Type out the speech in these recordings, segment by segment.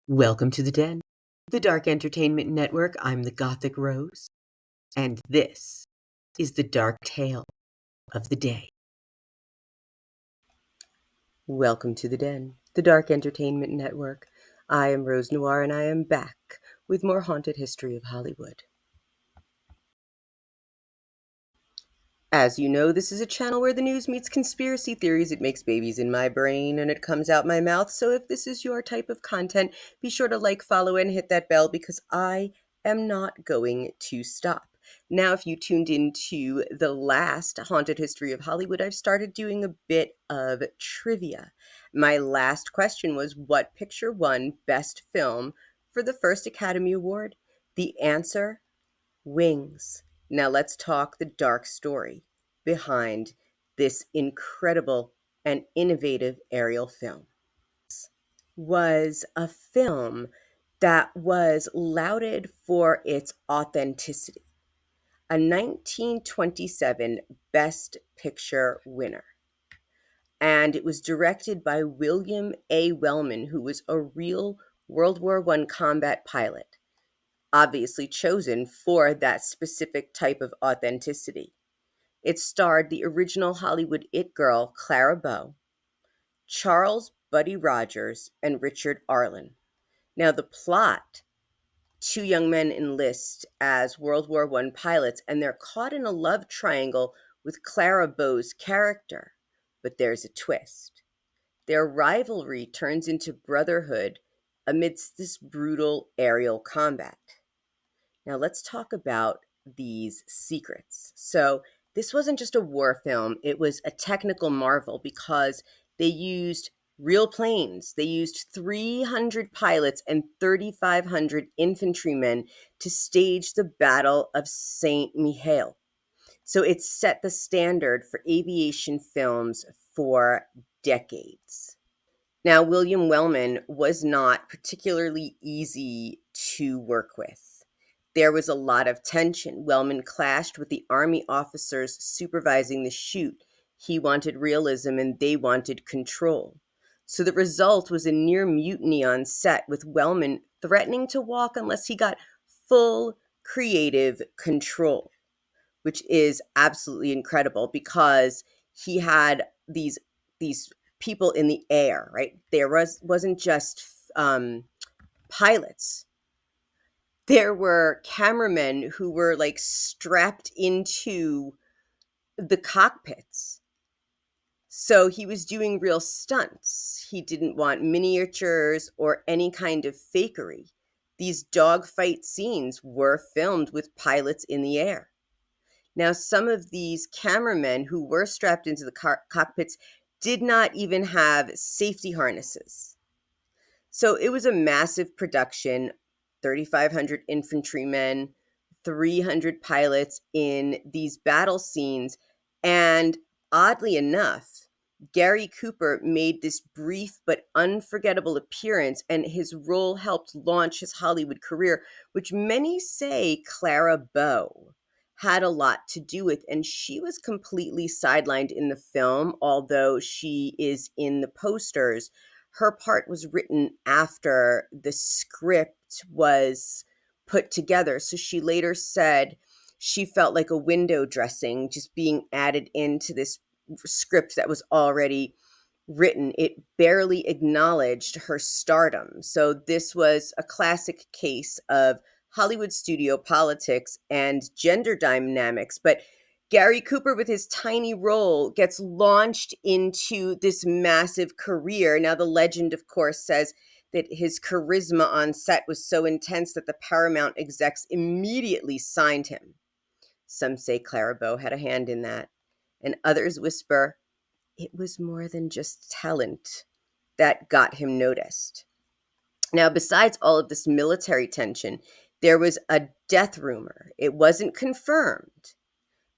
Welcome to the Den, the Dark Entertainment Network. I'm the Gothic Rose, and this is the dark tale of the day. Welcome to the Den, the Dark Entertainment Network. I am Rose Noir, and I am back with more haunted history of Hollywood. As you know, this is a channel where the news meets conspiracy theories. It makes babies in my brain and it comes out my mouth. So if this is your type of content, be sure to like, follow, and hit that bell because I am not going to stop. Now, if you tuned into the last Haunted History of Hollywood, I've started doing a bit of trivia. My last question was, what picture won Best Film for the first Academy Award? The answer: Wings. Now let's talk the dark story behind this incredible and innovative aerial film. Was a film that was lauded for its authenticity, a 1927 Best Picture winner. And it was directed by William A. Wellman, who was a real World War I combat pilot, obviously chosen for that specific type of authenticity. It starred the original Hollywood it girl, Clara Bow, Charles Buddy Rogers, and Richard Arlen. Now, the plot: two young men enlist as World War I pilots, and they're caught in a love triangle with Clara Bow's character. But there's a twist. Their rivalry turns into brotherhood amidst this brutal aerial combat. Now, let's talk about these secrets. So, this wasn't just a war film, it was a technical marvel because they used real planes. They used 300 pilots and 3,500 infantrymen to stage the Battle of St. Mihiel. So, it set the standard for aviation films for decades. Now, William Wellman was not particularly easy to work with. There was a lot of tension. Wellman clashed with the Army officers supervising the shoot. He wanted realism and they wanted control. So the result was a near mutiny on set, with Wellman threatening to walk unless he got full creative control, which is absolutely incredible because he had these people in the air, right? There wasn't just pilots. There were cameramen who were like strapped into the cockpits. So he was doing real stunts. He didn't want miniatures or any kind of fakery. These dogfight scenes were filmed with pilots in the air. Now, some of these cameramen who were strapped into the cockpits did not even have safety harnesses. So it was a massive production: 3,500 infantrymen, 300 pilots in these battle scenes. And oddly enough, Gary Cooper made this brief but unforgettable appearance, and his role helped launch his Hollywood career, which many say Clara Bow had a lot to do with. And she was completely sidelined in the film, although she is in the posters. Her part was written after the script was put together. So she later said she felt like a window dressing just being added into this script that was already written. It barely acknowledged her stardom. So this was a classic case of Hollywood studio politics and gender dynamics. But Gary Cooper, with his tiny role, gets launched into this massive career. Now, the legend, of course, says that his charisma on set was so intense that the Paramount execs immediately signed him. Some say Clara Bow had a hand in that, and others whisper it was more than just talent that got him noticed. Now, besides all of this military tension, there was a death rumor. It wasn't confirmed,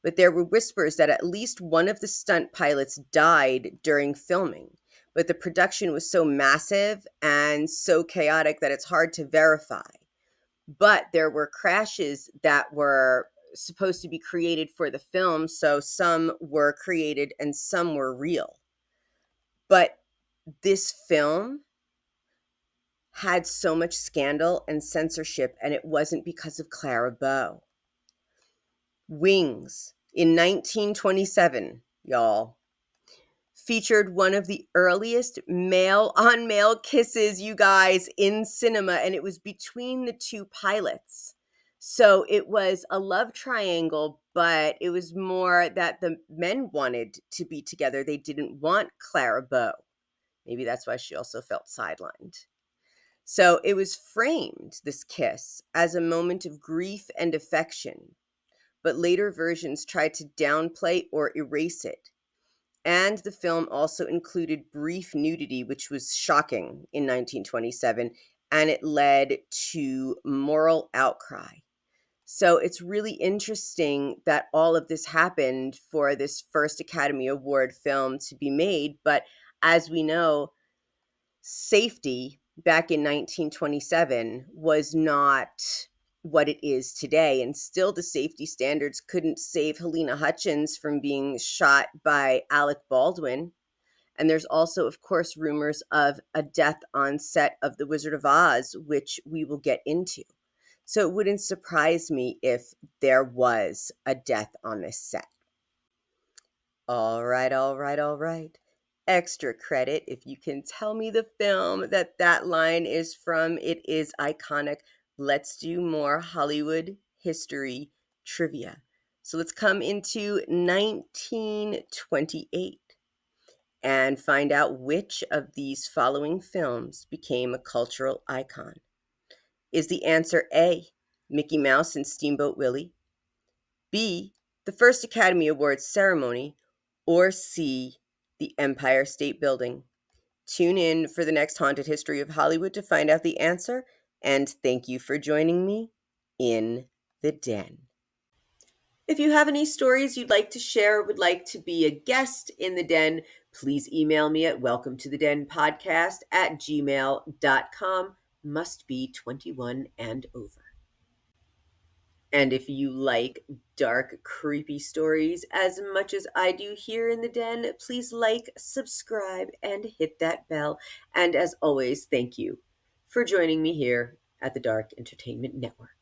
but there were whispers that at least one of the stunt pilots died during filming. But the production was so massive and so chaotic that it's hard to verify. But there were crashes that were supposed to be created for the film, so some were created and some were real. But this film had so much scandal and censorship, and it wasn't because of Clara Bow. Wings in 1927, y'all, featured one of the earliest male on male kisses, you guys, in cinema, and it was between the two pilots. So it was a love triangle, but it was more that the men wanted to be together. They didn't want Clara Bow. Maybe that's why she also felt sidelined. So it was framed, this kiss, as a moment of grief and affection, but later versions tried to downplay or erase it. And the film also included brief nudity, which was shocking in 1927, and it led to moral outcry. So it's really interesting that all of this happened for this first Academy Award film to be made. But as we know, safety back in 1927 was not what it is today. And still, the safety standards couldn't save Helena Hutchins from being shot by Alec Baldwin. And there's also, of course, rumors of a death on set of The Wizard of Oz, which we will get into. So it wouldn't surprise me if there was a death on this set. All right, all right, all right. Extra credit if you can tell me the film that line is from. It is iconic. Let's do more Hollywood history trivia. So let's come into 1928 and find out which of these following films became a cultural icon. Is the answer A, Mickey Mouse and Steamboat Willie, B, the first Academy Awards ceremony, or C, the Empire State Building? Tune in for the next Haunted History of Hollywood to find out the answer, and thank you for joining me in the den. If you have any stories you'd like to share or would like to be a guest in the den, please email me at welcometothedenpodcast@gmail.com. Must be 21 and over. And if you like dark, creepy stories as much as I do here in the den, please like, subscribe, and hit that bell. And as always, thank you for joining me here at the Dark Entertainment Network.